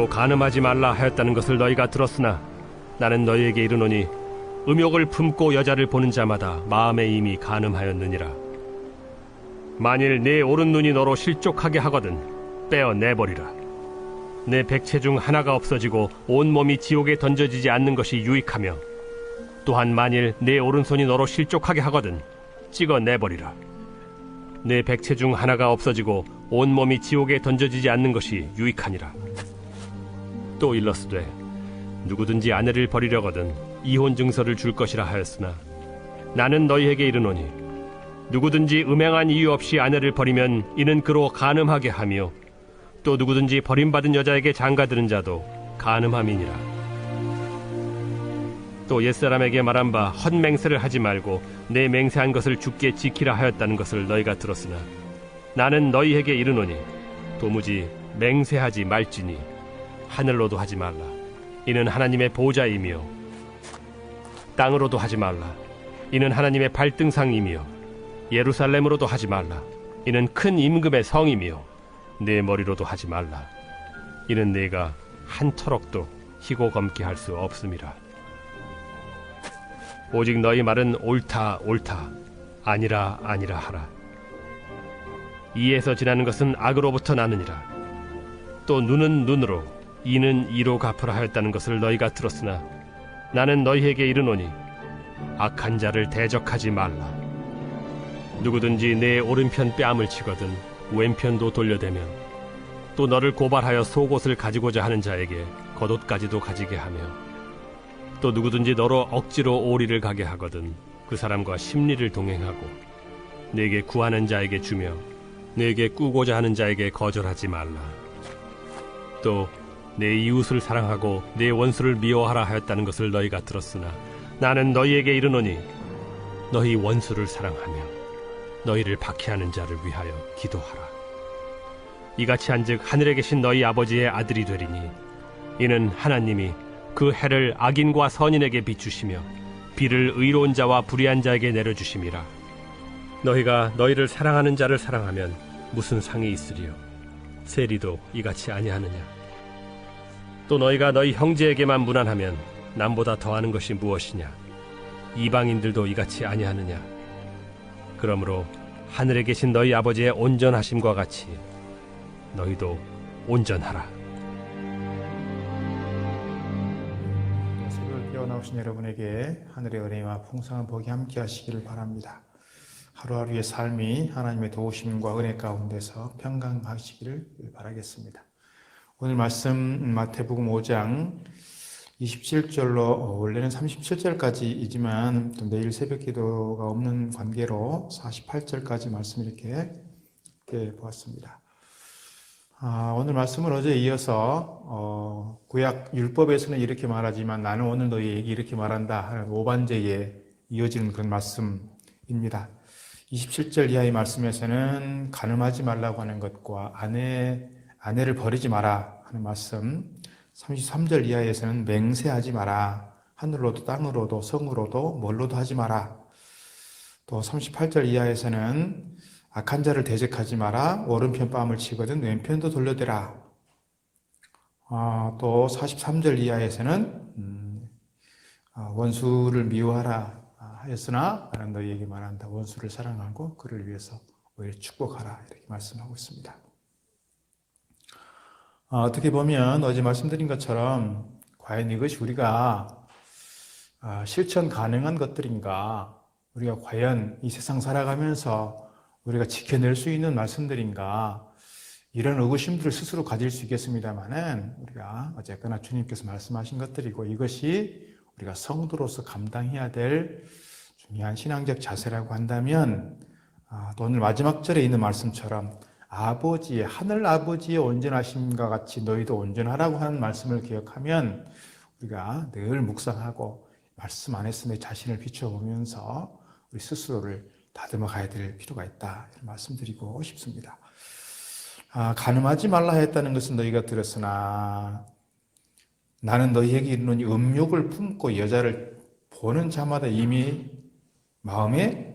또 간음하지 말라 하였다는 것을 너희가 들었으나 나는 너희에게 이르노니 음욕을 품고 여자를 보는 자마다 마음에 이미 간음하였느니라. 만일 네 오른 눈이 너로 실족하게 하거든 빼어 내버리라. 내 백체 중 하나가 없어지고 온 몸이 지옥에 던져지지 않는 것이 유익하며 또한 만일 내 오른손이 너로 실족하게 하거든 찍어 내버리라. 내 백체 중 하나가 없어지고 온 몸이 지옥에 던져지지 않는 것이 유익하니라. 또 일러스되 누구든지 아내를 버리려거든 이혼 증서를 줄 것이라 하였으나 나는 너희에게 이르노니 누구든지 음행한 이유 없이 아내를 버리면 이는 그로 간음하게 하며 또 누구든지 버림받은 여자에게 장가드는 자도 간음함이니라. 또 옛사람에게 말한 바 헛맹세를 하지 말고 내 맹세한 것을 주께 지키라 하였다는 것을 너희가 들었으나 나는 너희에게 이르노니 도무지 맹세하지 말지니 하늘로도 하지 말라. 이는 하나님의 보좌이며 땅으로도 하지 말라. 이는 하나님의 발등상이며 예루살렘으로도 하지 말라. 이는 큰 임금의 성이며 내 머리로도 하지 말라. 이는 네가 한 터럭도 희고 검게 할 수 없음이라. 오직 너희 말은 옳다 옳다 아니라 아니라 하라. 이에서 지나는 것은 악으로부터 나느니라. 또 눈은 눈으로 이는 이로 갚으라 하였다는 것을 너희가 들었으나 나는 너희에게 이르노니 악한 자를 대적하지 말라. 누구든지 내 오른편 뺨을 치거든 왼편도 돌려대면 또 너를 고발하여 속옷을 가지고자 하는 자에게 겉옷까지도 가지게 하며 또 누구든지 너로 억지로 오리를 가게 하거든 그 사람과 심리를 동행하고 내게 구하는 자에게 주며 내게 꾸고자 하는 자에게 거절하지 말라. 또 내 이웃을 사랑하고 내 원수를 미워하라 하였다는 것을 너희가 들었으나 나는 너희에게 이르노니 너희 원수를 사랑하며 너희를 박해하는 자를 위하여 기도하라. 이같이 한즉 하늘에 계신 너희 아버지의 아들이 되리니 이는 하나님이 그 해를 악인과 선인에게 비추시며 비를 의로운 자와 불의한 자에게 내려주심이라. 너희가 너희를 사랑하는 자를 사랑하면 무슨 상이 있으리요? 세리도 이같이 아니하느냐? 또 너희가 너희 형제에게만 무난하면 남보다 더하는 것이 무엇이냐? 이방인들도 이같이 아니하느냐? 그러므로 하늘에 계신 너희 아버지의 온전하심과 같이 너희도 온전하라. 새벽을 깨어나오신 여러분에게 하늘의 은혜와 풍성한 복이 함께 하시기를 바랍니다. 하루하루의 삶이 하나님의 도우심과 은혜 가운데서 평강하시기를 바라겠습니다. 오늘 말씀 마태복음 5장 27절로 원래는 37절까지이지만 또 내일 새벽 기도가 없는 관계로 48절까지 말씀 이렇게 보았습니다. 오늘 말씀은 어제 이어서 구약 율법에서는 이렇게 말하지만 나는 오늘 너희에게 이렇게 말한다 하는 오반제에 이어지는 그런 말씀입니다. 27절 이하의 말씀에서는 간음하지 말라고 하는 것과 아내를 버리지 마라 하는 말씀, 33절 이하에서는 맹세하지 마라, 하늘로도 땅으로도 성으로도 뭘로도 하지 마라, 또 38절 이하에서는 악한 자를 대적하지 마라, 오른편 뺨을 치거든 왼편도 돌려대라. 또 43절 이하에서는 원수를 미워하라 하였으나 나는 너희에게 말한다. 원수를 사랑하고 그를 위해서 오히려 축복하라. 이렇게 말씀하고 있습니다. 어떻게 보면 어제 말씀드린 것처럼 과연 이것이 우리가 실천 가능한 것들인가, 우리가 과연 이 세상 살아가면서 우리가 지켜낼 수 있는 말씀들인가, 이런 의구심들을 스스로 가질 수 있겠습니다만은 우리가 어쨌거나 주님께서 말씀하신 것들이고 이것이 우리가 성도로서 감당해야 될 중요한 신앙적 자세라고 한다면 또 오늘 마지막 절에 있는 말씀처럼 하늘 아버지의 온전하심과 같이 너희도 온전하라고 하는 말씀을 기억하면 우리가 늘 묵상하고 말씀 안에서 내 자신을 비춰보면서 우리 스스로를 다듬어 가야 될 필요가 있다, 이런 말씀드리고 싶습니다. 간음하지 말라 했다는 것은 너희가 들었으나 나는 너희에게 이르노니 음욕을 품고 여자를 보는 자마다 이미 마음에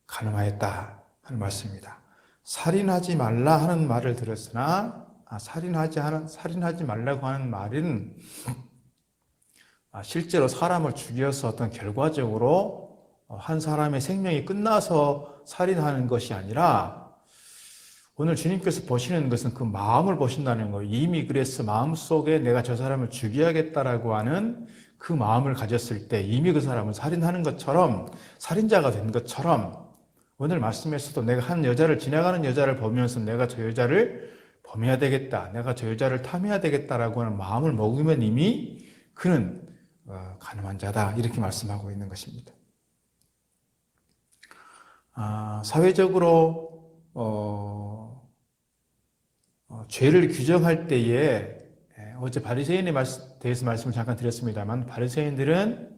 간음하였다 하는 말씀입니다. 살인하지 말라 하는 말을 들었으나 살인하지 말라고 하는 말은 실제로 사람을 죽여서 어떤 결과적으로 한 사람의 생명이 끝나서 살인하는 것이 아니라 오늘 주님께서 보시는 것은 그 마음을 보신다는 거예요. 이미 그래서 마음속에 내가 저 사람을 죽여야겠다라고 하는 그 마음을 가졌을 때 이미 그 사람을 살인하는 것처럼 살인자가 된 것처럼 오늘 말씀에서도 내가 한 여자를 지나가는 여자를 보면서 내가 저 여자를 범해야 되겠다. 내가 저 여자를 탐해야 되겠다라고 하는 마음을 먹으면 이미 그는 가늠한 자다. 이렇게 말씀하고 있는 것입니다. 사회적으로 죄를 규정할 때에 어제 바리새인에 대해서 말씀을 잠깐 드렸습니다만 바리새인들은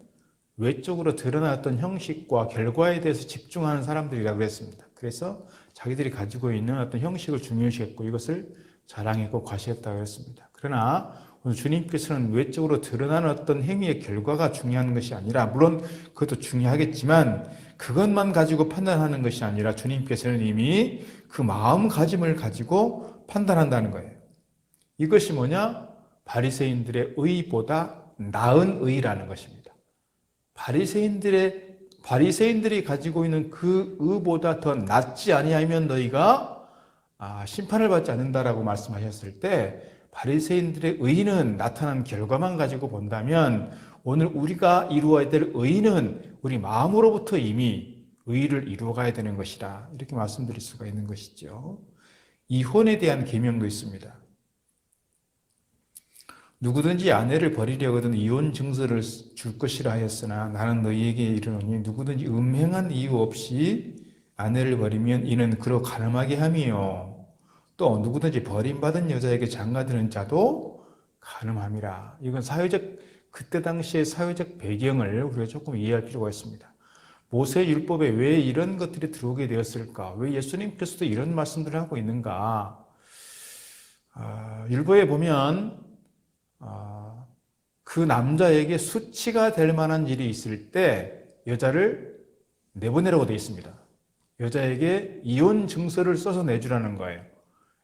외적으로 드러났던 형식과 결과에 대해서 집중하는 사람들이라고 그랬습니다. 그래서 자기들이 가지고 있는 어떤 형식을 중요시했고 이것을 자랑했고 과시했다고 했습니다. 그러나 오늘 주님께서는 외적으로 드러나는 어떤 행위의 결과가 중요한 것이 아니라 물론 그것도 중요하겠지만 그것만 가지고 판단하는 것이 아니라 주님께서는 이미 그 마음가짐을 가지고 판단한다는 거예요. 이것이 뭐냐? 바리새인들의 의보다 나은 의라는 것입니다. 바리새인들이 가지고 있는 그 의보다 더 낫지 아니하면 너희가 심판을 받지 않는다라고 말씀하셨을 때 바리새인들의 의는 나타난 결과만 가지고 본다면 오늘 우리가 이루어야 될 의는 우리 마음으로부터 이미 의를 이루어가야 되는 것이다. 이렇게 말씀드릴 수가 있는 것이죠. 이혼에 대한 계명도 있습니다. 누구든지 아내를 버리려거든 이혼 증서를 줄 것이라 하였으나 나는 너희에게 이르노니 누구든지 음행한 이유 없이 아내를 버리면 이는 그로 가늠하게 함이요 또 누구든지 버림받은 여자에게 장가드는 자도 가늠함이라. 이건 그때 당시의 사회적 배경을 우리가 조금 이해할 필요가 있습니다. 모세 율법에 왜 이런 것들이 들어오게 되었을까? 왜 예수님께서도 이런 말씀들을 하고 있는가? 율법에 보면 그 남자에게 수치가 될 만한 일이 있을 때 여자를 내보내라고 되어 있습니다. 여자에게 이혼 증서를 써서 내주라는 거예요.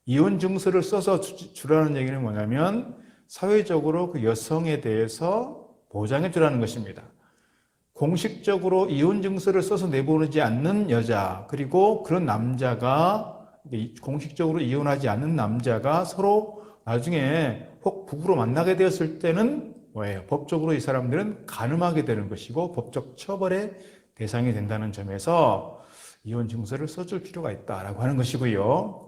이혼 증서를 써서 주라는 얘기는 뭐냐면 사회적으로 그 여성에 대해서 보장해 주라는 것입니다. 공식적으로 이혼 증서를 써서 내보내지 않는 여자, 그리고 그런 남자가 공식적으로 이혼하지 않는 남자가 서로 나중에 혹 부부로 만나게 되었을 때는 뭐예요? 법적으로 이 사람들은 가늠하게 되는 것이고 법적 처벌의 대상이 된다는 점에서 이혼 증서를 써줄 필요가 있다라고 하는 것이고요.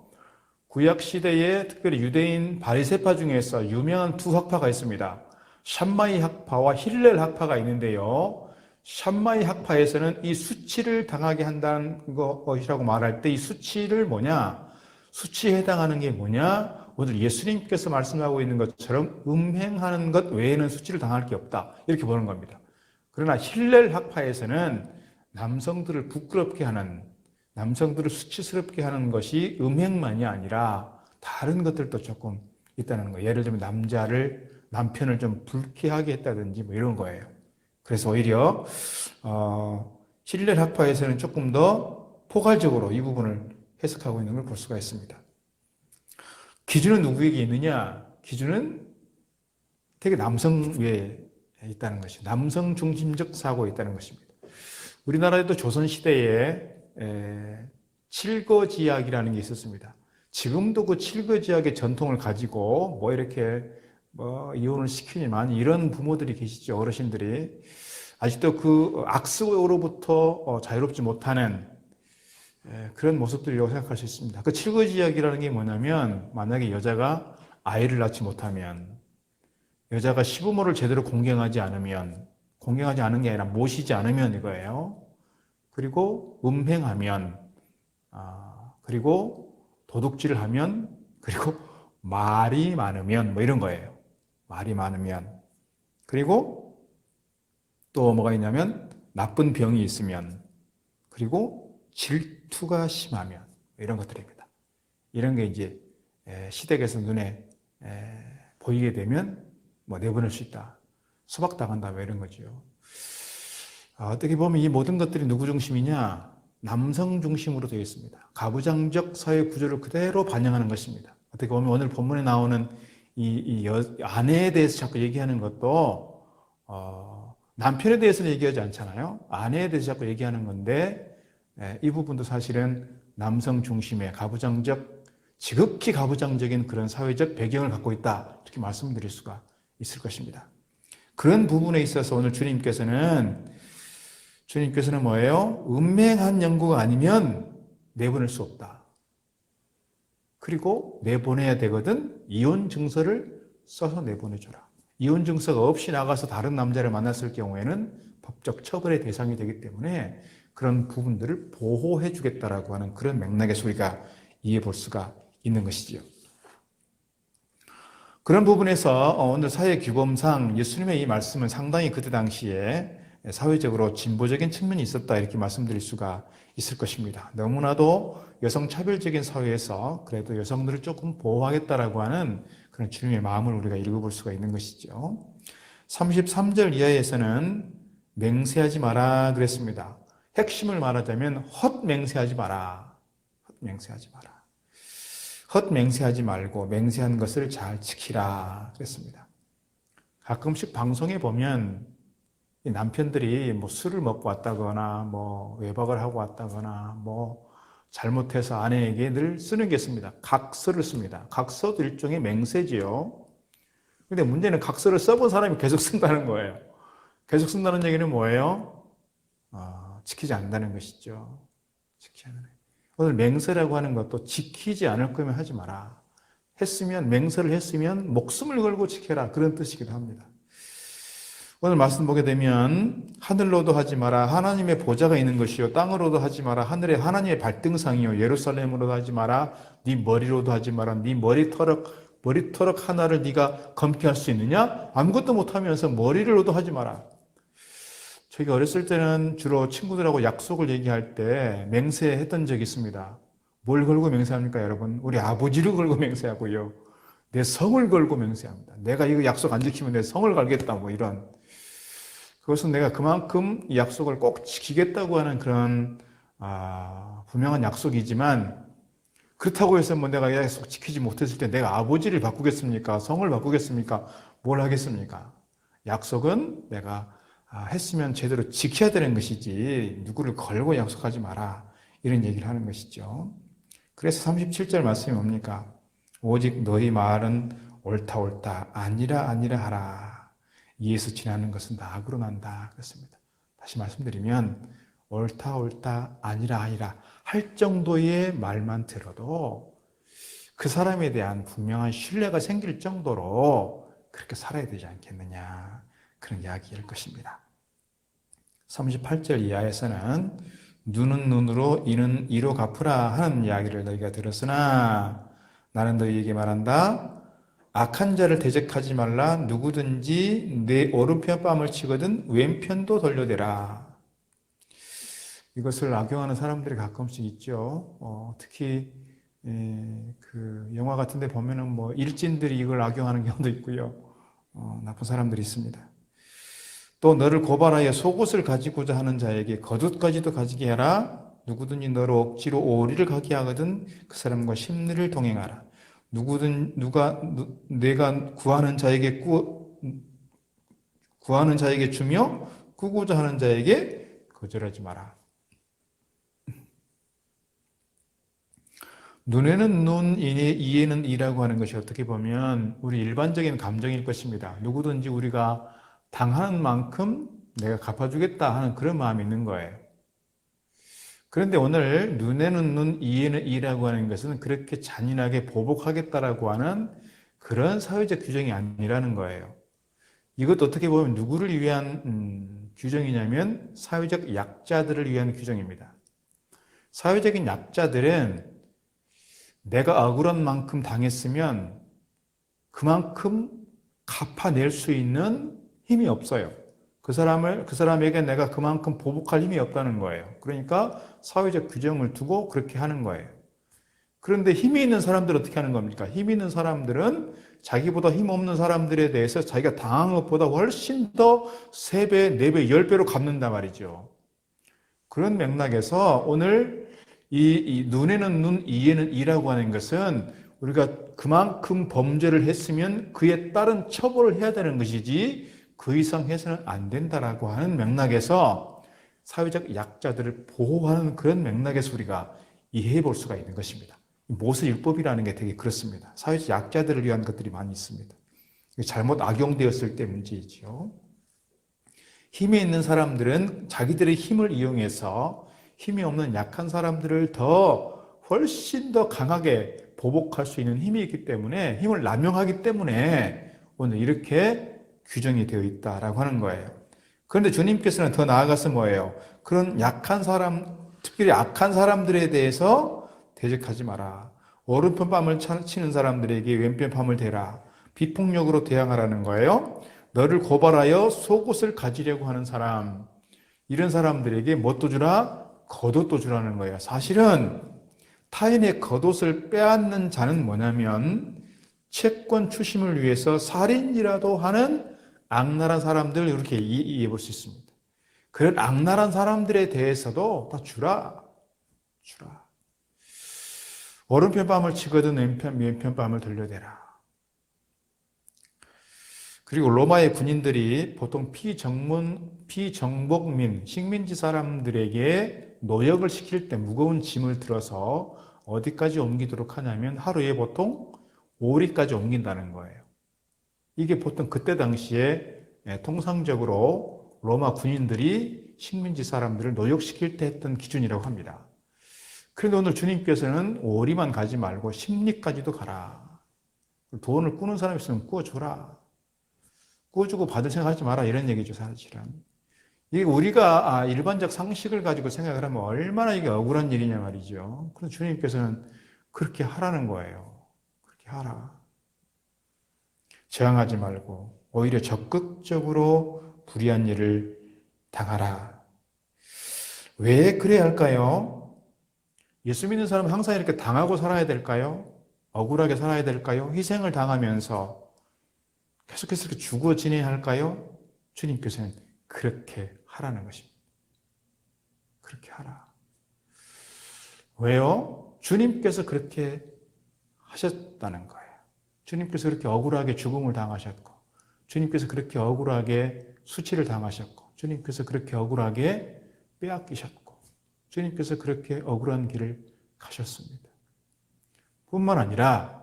구약 시대에 특별히 유대인 바리새파 중에서 유명한 두 학파가 있습니다. 샴마이 학파와 힐렐 학파가 있는데요. 샴마이 학파에서는 이 수치를 당하게 한다는 것이라고 말할 때 이 수치를 뭐냐? 수치에 해당하는 게 뭐냐? 오늘 예수님께서 말씀하고 있는 것처럼 음행하는 것 외에는 수치를 당할 게 없다. 이렇게 보는 겁니다. 그러나 힐렐 학파에서는 남성들을 부끄럽게 하는, 남성들을 수치스럽게 하는 것이 음행만이 아니라 다른 것들도 조금 있다는 거예요. 예를 들면 남편을 좀 불쾌하게 했다든지 뭐 이런 거예요. 그래서 오히려 힐렐 학파에서는 조금 더 포괄적으로 이 부분을 해석하고 있는 걸 볼 수가 있습니다. 기준은 누구에게 있느냐? 기준은 되게 남성 위에 있다는 것이죠. 남성 중심적 사고에 있다는 것입니다. 우리나라에도 조선시대에 칠거지약이라는 게 있었습니다. 지금도 그 칠거지약의 전통을 가지고 이렇게 이혼을 시키지만 이런 부모들이 계시죠. 어르신들이. 아직도 그 악습으로부터 자유롭지 못하는 그런 모습들이라고 생각할 수 있습니다. 그 칠거지약이라는 게 뭐냐면 만약에 여자가 아이를 낳지 못하면, 여자가 시부모를 제대로 공경하지 않은 게 아니라 모시지 않으면 이거예요. 그리고 음행하면, 그리고 도둑질을 하면, 그리고 말이 많으면 이런 거예요. 말이 많으면. 그리고 또 뭐가 있냐면 나쁜 병이 있으면, 그리고 질투가 심하면 이런 것들입니다. 이런 게 이제 시댁에서 눈에 보이게 되면 내보낼 수 있다. 수박당한다 이런 거죠. 어떻게 보면 이 모든 것들이 누구 중심이냐? 남성 중심으로 되어 있습니다. 가부장적 사회 구조를 그대로 반영하는 것입니다. 어떻게 보면 오늘 본문에 나오는 아내에 대해서 자꾸 얘기하는 것도 남편에 대해서는 얘기하지 않잖아요. 아내에 대해서 자꾸 얘기하는 건데 이 부분도 사실은 남성 중심의 지극히 가부장적인 그런 사회적 배경을 갖고 있다, 이렇게 말씀드릴 수가 있을 것입니다. 그런 부분에 있어서 오늘 주님께서는 뭐예요? 음행한 연고가 아니면 내보낼 수 없다. 그리고 내보내야 되거든 이혼 증서를 써서 내보내줘라. 이혼 증서가 없이 나가서 다른 남자를 만났을 경우에는 법적 처벌의 대상이 되기 때문에 그런 부분들을 보호해 주겠다라고 하는 그런 맥락에서 우리가 이해해 볼 수가 있는 것이지요. 그런 부분에서 오늘 사회 규범상 예수님의 이 말씀은 상당히 그때 당시에 사회적으로 진보적인 측면이 있었다, 이렇게 말씀드릴 수가 있을 것입니다. 너무나도 여성 차별적인 사회에서 그래도 여성들을 조금 보호하겠다라고 하는 그런 주님의 마음을 우리가 읽어볼 수가 있는 것이죠. 33절 이하에서는 맹세하지 마라 그랬습니다. 핵심을 말하자면 헛맹세하지 마라. 헛맹세하지 마라. 헛맹세하지 말고 맹세한 것을 잘 지키라 그랬습니다. 가끔씩 방송에 보면 남편들이 뭐 술을 먹고 왔다거나 뭐 외박을 하고 왔다거나 뭐 잘못해서 아내에게 늘 쓰는 게 있습니다. 각서를 씁니다. 각서도 일종의 맹세지요. 근데 문제는 각서를 써본 사람이 계속 쓴다는 거예요. 계속 쓴다는 얘기는 뭐예요? 지키지 않는다는 것이죠. 지키지 않는. 오늘 맹세라고 하는 것도 지키지 않을 거면 하지 마라. 맹세를 했으면 목숨을 걸고 지켜라, 그런 뜻이기도 합니다. 오늘 말씀 보게 되면 하늘로도 하지 마라, 하나님의 보좌가 있는 것이요, 땅으로도 하지 마라, 하늘에 하나님의 발등상이요, 예루살렘으로도 하지 마라, 네 머리로도 하지 마라. 네 머리털럭 하나를 네가 검피할 수 있느냐? 아무것도 못하면서 머리로도 하지 마라. 저희가 어렸을 때는 주로 친구들하고 약속을 얘기할 때 맹세했던 적이 있습니다. 뭘 걸고 맹세합니까, 여러분? 우리 아버지를 걸고 맹세하고요, 내 성을 걸고 맹세합니다. 내가 이거 약속 안 지키면 내 성을 걸겠다, 뭐 이런. 그것은 내가 그만큼 이 약속을 꼭 지키겠다고 하는 그런 분명한 약속이지만, 그렇다고 해서 뭐 내가 약속 지키지 못했을 때 내가 아버지를 바꾸겠습니까? 성을 바꾸겠습니까? 뭘 하겠습니까? 약속은 내가 했으면 제대로 지켜야 되는 것이지 누구를 걸고 약속하지 마라, 이런 얘기를 하는 것이죠. 그래서 37절 말씀이 뭡니까? 오직 너희 말은 옳다 아니라 하라. 이에서 지나는 것은 나악으로 난다 그렇습니다. 다시 말씀드리면 옳다 아니라 할 정도의 말만 들어도 그 사람에 대한 분명한 신뢰가 생길 정도로 그렇게 살아야 되지 않겠느냐, 그런 이야기일 것입니다. 38절 이하에서는 눈은 눈으로 이는 이로 갚으라 하는 이야기를 너희가 들었으나 나는 너희에게 말한다. 악한 자를 대적하지 말라. 누구든지 내 오른편 뺨을 치거든 왼편도 돌려대라. 이것을 악용하는 사람들이 가끔씩 있죠. 특히 그 영화 같은 데 보면은 뭐 일진들이 이걸 악용하는 경우도 있고요. 나쁜 사람들이 있습니다. 또 너를 고발하여 속옷을 가지고자 하는 자에게 겉옷까지도 가지게 하라. 누구든지 너를 억지로 오리를 가게 하거든 그 사람과 심리를 동행하라. 내가 구하는 자에게 주며 구고자 하는 자에게 거절하지 마라. 눈에는 눈, 이에는 이라고 하는 것이 어떻게 보면 우리 일반적인 감정일 것입니다. 누구든지 우리가 당하는 만큼 내가 갚아주겠다 하는 그런 마음이 있는 거예요. 그런데 오늘 눈에는 눈, 이에는 이라고 하는 것은 그렇게 잔인하게 보복하겠다라고 하는 그런 사회적 규정이 아니라는 거예요. 이것도 어떻게 보면 누구를 위한 규정이냐면 사회적 약자들을 위한 규정입니다. 사회적인 약자들은 내가 억울한 만큼 당했으면 그만큼 갚아낼 수 있는 힘이 없어요. 그 사람에게 내가 그만큼 보복할 힘이 없다는 거예요. 그러니까 사회적 규정을 두고 그렇게 하는 거예요. 그런데 힘이 있는 사람들은 어떻게 하는 겁니까? 힘이 있는 사람들은 자기보다 힘없는 사람들에 대해서 자기가 당한 것보다 훨씬 더 3배, 4배, 10배로 갚는단 말이죠. 그런 맥락에서 오늘 이 눈에는 눈, 이에는 이라고 하는 것은 우리가 그만큼 범죄를 했으면 그에 따른 처벌을 해야 되는 것이지 그 이상 해서는 안 된다라고 하는 맥락에서 사회적 약자들을 보호하는 그런 맥락에서 우리가 이해해 볼 수가 있는 것입니다. 모세율법이라는 게 되게 그렇습니다. 사회적 약자들을 위한 것들이 많이 있습니다. 잘못 악용되었을 때 문제이죠. 힘이 있는 사람들은 자기들의 힘을 이용해서 힘이 없는 약한 사람들을 훨씬 더 강하게 보복할 수 있는 힘이 있기 때문에, 힘을 남용하기 때문에 오늘 이렇게 규정이 되어 있다라고 하는 거예요. 그런데 주님께서는 더 나아가서 뭐예요? 그런 약한 사람, 특별히 악한 사람들에 대해서 대적하지 마라. 오른편 뺨을 치는 사람들에게 왼편 뺨을 대라. 비폭력으로 대항하라는 거예요. 너를 고발하여 속옷을 가지려고 하는 사람, 이런 사람들에게 뭣도 주라? 겉옷도 주라는 거예요. 사실은 타인의 겉옷을 빼앗는 자는 뭐냐면 채권 추심을 위해서 살인이라도 하는 악랄한 사람들, 이렇게 이해해 볼 수 있습니다. 그런 악랄한 사람들에 대해서도 다 주라. 오른편 뺨을 치거든 왼편 뺨을 돌려대라. 그리고 로마의 군인들이 보통 피정복민, 식민지 사람들에게 노역을 시킬 때 무거운 짐을 들어서 어디까지 옮기도록 하냐면 하루에 보통 5리까지 옮긴다는 거예요. 이게 보통 그때 당시에 통상적으로 로마 군인들이 식민지 사람들을 노역시킬 때 했던 기준이라고 합니다. 그런데 오늘 주님께서는 5리만 가지 말고 10리까지도 가라. 돈을 꾸는 사람이 있으면 꾸어줘라. 꾸어주고 받을 생각하지 마라, 이런 얘기죠, 사실은. 이게 우리가 일반적 상식을 가지고 생각을 하면 얼마나 이게 억울한 일이냐 말이죠. 그래서 주님께서는 그렇게 하라는 거예요. 그렇게 하라. 저항하지 말고 오히려 적극적으로 불의한 일을 당하라. 왜 그래야 할까요? 예수 믿는 사람은 항상 이렇게 당하고 살아야 될까요? 억울하게 살아야 될까요? 희생을 당하면서 계속해서 이렇게 죽어 지내야 할까요? 주님께서는 그렇게 하라는 것입니다. 그렇게 하라. 왜요? 주님께서 그렇게 하셨다는 거예요. 주님께서 그렇게 억울하게 죽음을 당하셨고, 주님께서 그렇게 억울하게 수치를 당하셨고, 주님께서 그렇게 억울하게 빼앗기셨고, 주님께서 그렇게 억울한 길을 가셨습니다. 뿐만 아니라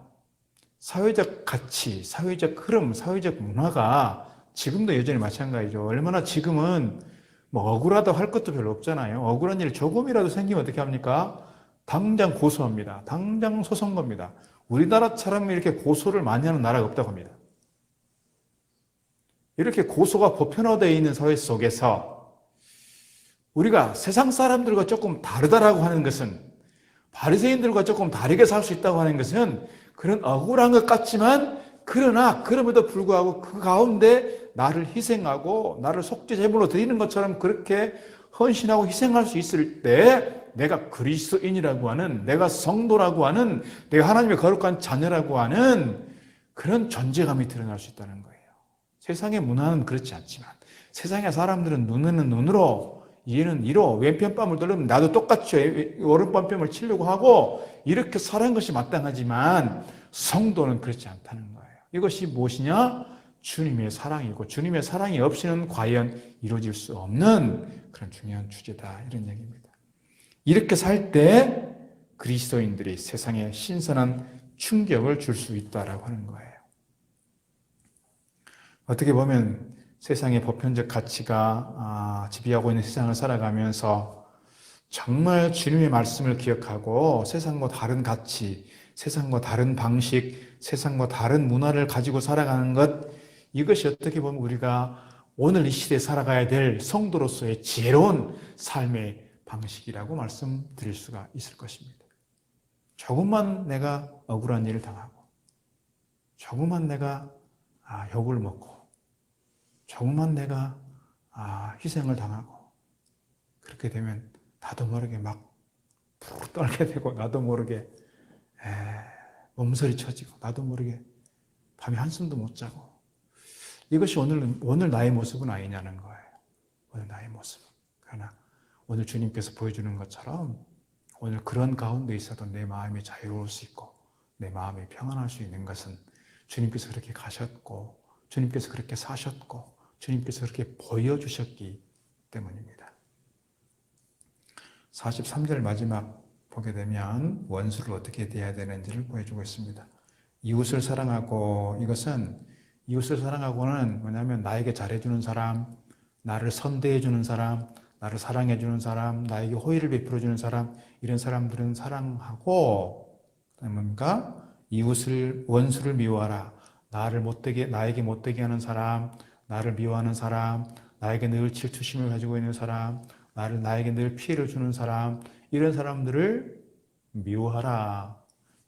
사회적 가치, 사회적 흐름, 사회적 문화가 지금도 여전히 마찬가지죠. 얼마나 지금은 억울하다고 할 것도 별로 없잖아요. 억울한 일 조금이라도 생기면 어떻게 합니까? 당장 고소합니다. 당장 소송 겁니다. 우리나라처럼 이렇게 고소를 많이 하는 나라가 없다고 합니다. 이렇게 고소가 보편화되어 있는 사회 속에서 우리가 세상 사람들과 조금 다르다라고 하는 것은, 바리새인들과 조금 다르게 살 수 있다고 하는 것은 그런 억울한 것 같지만, 그러나 그럼에도 불구하고 그 가운데 나를 희생하고 나를 속죄 제물로 드리는 것처럼 그렇게 헌신하고 희생할 수 있을 때 내가 그리스도인이라고 하는, 내가 성도라고 하는, 내가 하나님의 거룩한 자녀라고 하는 그런 존재감이 드러날 수 있다는 거예요. 세상의 문화는 그렇지 않지만, 세상의 사람들은 눈에는 눈으로, 이에는 이로, 왼편 뺨을 돌리면 나도 똑같이 오른편 뺨을 치려고 하고 이렇게 사는 것이 마땅하지만 성도는 그렇지 않다는 거예요. 이것이 무엇이냐? 주님의 사랑이고, 주님의 사랑이 없이는 과연 이루어질 수 없는 그런 중요한 주제다, 이런 얘기입니다. 이렇게 살 때 그리스도인들이 세상에 신선한 충격을 줄 수 있다라고 하는 거예요. 어떻게 보면 세상의 보편적 가치가 지배하고 있는 세상을 살아가면서 정말 주님의 말씀을 기억하고 세상과 다른 가치, 세상과 다른 방식, 세상과 다른 문화를 가지고 살아가는 것, 이것이 어떻게 보면 우리가 오늘 이 시대에 살아가야 될 성도로서의 지혜로운 삶의 방식이라고 말씀드릴 수가 있을 것입니다. 조금만 내가 억울한 일을 당하고, 조금만 내가 욕을 먹고, 조금만 내가 희생을 당하고, 그렇게 되면 나도 모르게 막 푹 떨게 되고, 나도 모르게 몸서리 쳐지고, 나도 모르게 밤에 한숨도 못 자고, 이것이 오늘 나의 모습은 아니냐는 거예요. 오늘 나의 모습은. 그러나 오늘 주님께서 보여주는 것처럼 오늘 그런 가운데 있어도 내 마음이 자유로울 수 있고, 내 마음이 평안할 수 있는 것은 주님께서 그렇게 가셨고 주님께서 그렇게 사셨고 주님께서 그렇게 보여주셨기 때문입니다. 43절 마지막 보게 되면 원수를 어떻게 대해야 되는지를 보여주고 있습니다. 이웃을 사랑하고, 이것은 이웃을 사랑하고는 뭐냐면 나에게 잘해주는 사람, 나를 선대해주는 사람, 나를 사랑해주는 사람, 나에게 호의를 베풀어주는 사람, 이런 사람들은 사랑하고, 뭡니까? 이웃을, 원수를 미워하라. 나에게 못되게 하는 사람, 나를 미워하는 사람, 나에게 늘 질투심을 가지고 있는 사람, 나에게 늘 피해를 주는 사람, 이런 사람들을 미워하라.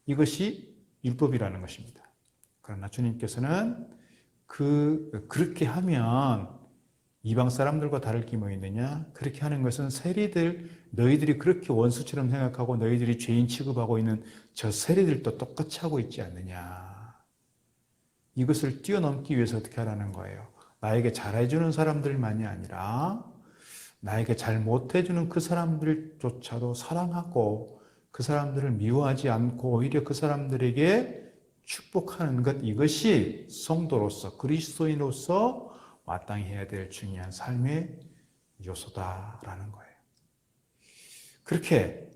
이것이 율법이라는 것입니다. 그러나 주님께서는 그렇게 하면 이방 사람들과 다를 게 뭐 있느냐? 그렇게 하는 것은 세리들, 너희들이 그렇게 원수처럼 생각하고 너희들이 죄인 취급하고 있는 저 세리들도 똑같이 하고 있지 않느냐? 이것을 뛰어넘기 위해서 어떻게 하라는 거예요? 나에게 잘해주는 사람들만이 아니라 나에게 잘 못해주는 그 사람들조차도 사랑하고 그 사람들을 미워하지 않고 오히려 그 사람들에게 축복하는 것, 이것이 성도로서 그리스도인으로서 마땅히 해야 될 중요한 삶의 요소다라는 거예요. 그렇게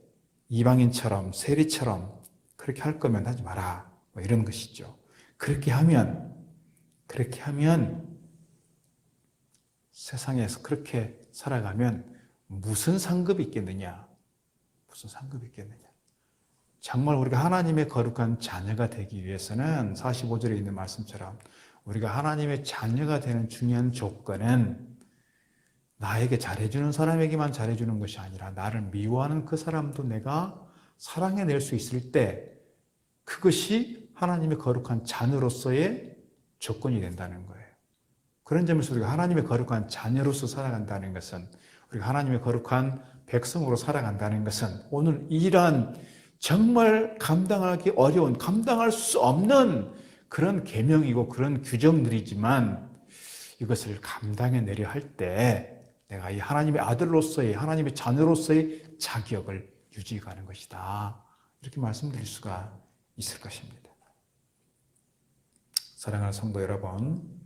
이방인처럼 세리처럼 그렇게 할 거면 하지 마라, 뭐 이런 것이죠. 그렇게 하면 세상에서 그렇게 살아가면 무슨 상급이 있겠느냐? 무슨 상급이 있겠느냐? 정말 우리가 하나님의 거룩한 자녀가 되기 위해서는 45절에 있는 말씀처럼 우리가 하나님의 자녀가 되는 중요한 조건은 나에게 잘해주는 사람에게만 잘해주는 것이 아니라 나를 미워하는 그 사람도 내가 사랑해낼 수 있을 때 그것이 하나님의 거룩한 자녀로서의 조건이 된다는 거예요. 그런 점에서 우리가 하나님의 거룩한 자녀로서 살아간다는 것은, 우리가 하나님의 거룩한 백성으로 살아간다는 것은 오늘 이러한 정말 감당하기 어려운, 감당할 수 없는 그런 계명이고 그런 규정들이지만 이것을 감당해내려 할 때 내가 이 하나님의 아들로서의, 하나님의 자녀로서의 자격을 유지해가는 것이다. 이렇게 말씀드릴 수가 있을 것입니다. 사랑하는 성도 여러분,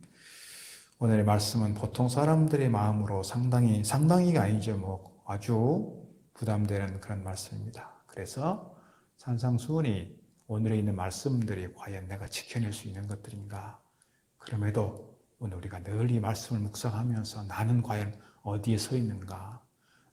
오늘의 말씀은 보통 사람들의 마음으로 상당히가 아니죠. 아주 부담되는 그런 말씀입니다. 그래서 산상수훈이 오늘에 있는 말씀들이 과연 내가 지켜낼 수 있는 것들인가? 그럼에도 오늘 우리가 늘 이 말씀을 묵상하면서 나는 과연 어디에 서 있는가?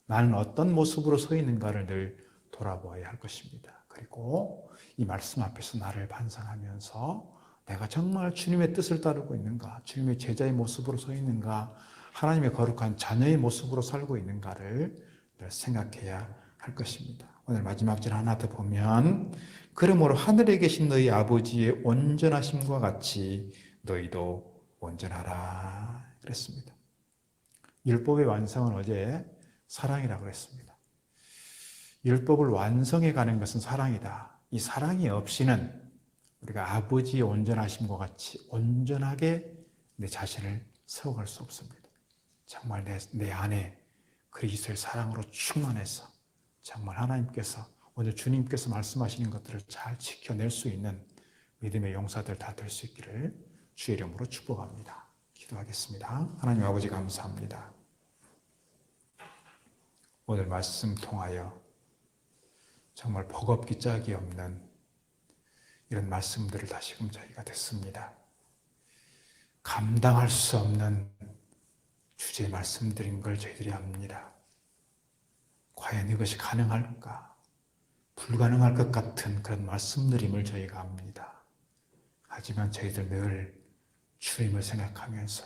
나는 어떤 모습으로 서 있는가를 늘 돌아보아야 할 것입니다. 그리고 이 말씀 앞에서 나를 반성하면서 내가 정말 주님의 뜻을 따르고 있는가? 주님의 제자의 모습으로 서 있는가? 하나님의 거룩한 자녀의 모습으로 살고 있는가를 늘 생각해야 할 것입니다. 오늘 마지막 절 하나 더 보면 그러므로 하늘에 계신 너희 아버지의 온전하심과 같이 너희도 온전하라 그랬습니다. 율법의 완성은 어제 사랑이라고 그랬습니다. 율법을 완성해 가는 것은 사랑이다. 이 사랑이 없이는 우리가 아버지의 온전하심과 같이 온전하게 내 자신을 세워갈 수 없습니다. 정말 내 안에 그리스도의 사랑으로 충만해서 정말 하나님께서 오늘 주님께서 말씀하시는 것들을 잘 지켜낼 수 있는 믿음의 용사들 다 될 수 있기를 주의 이름으로 축복합니다. 기도하겠습니다. 하나님 아버지 감사합니다. 오늘 말씀 통하여 정말 버겁기 짝이 없는 이런 말씀들을 다시금 저희가 듣습니다. 감당할 수 없는 주제의 말씀드린 걸 저희들이 압니다. 과연 이것이 가능할까? 불가능할 것 같은 그런 말씀들임을 저희가 압니다. 하지만 저희들 늘 주님을 생각하면서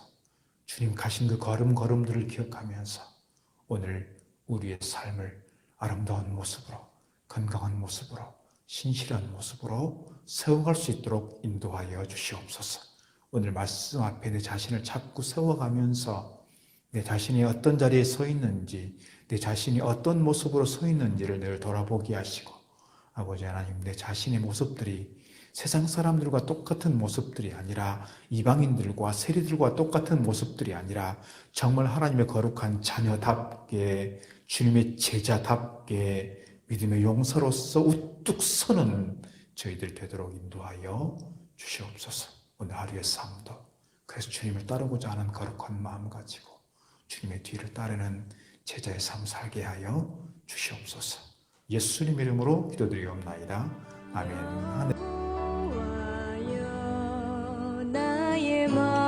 주님 가신 그 걸음걸음들을 기억하면서 오늘 우리의 삶을 아름다운 모습으로, 건강한 모습으로, 신실한 모습으로 세워갈 수 있도록 인도하여 주시옵소서. 오늘 말씀 앞에 내 자신을 자꾸 세워가면서 내 자신이 어떤 자리에 서 있는지, 내 자신이 어떤 모습으로 서 있는지를 늘 돌아보게 하시고, 아버지 하나님, 내 자신의 모습들이 세상 사람들과 똑같은 모습들이 아니라 이방인들과 세리들과 똑같은 모습들이 아니라 정말 하나님의 거룩한 자녀답게, 주님의 제자답게 믿음의 용사로서 우뚝 서는 저희들 되도록 인도하여 주시옵소서. 오늘 하루의 삶도 그래서 주님을 따르고자 하는 거룩한 마음 가지고 주님의 뒤를 따르는 제자의 삶 살게 하여 주시옵소서. 예수님 이름으로 기도드리옵나이다. 아멘. 나의 마음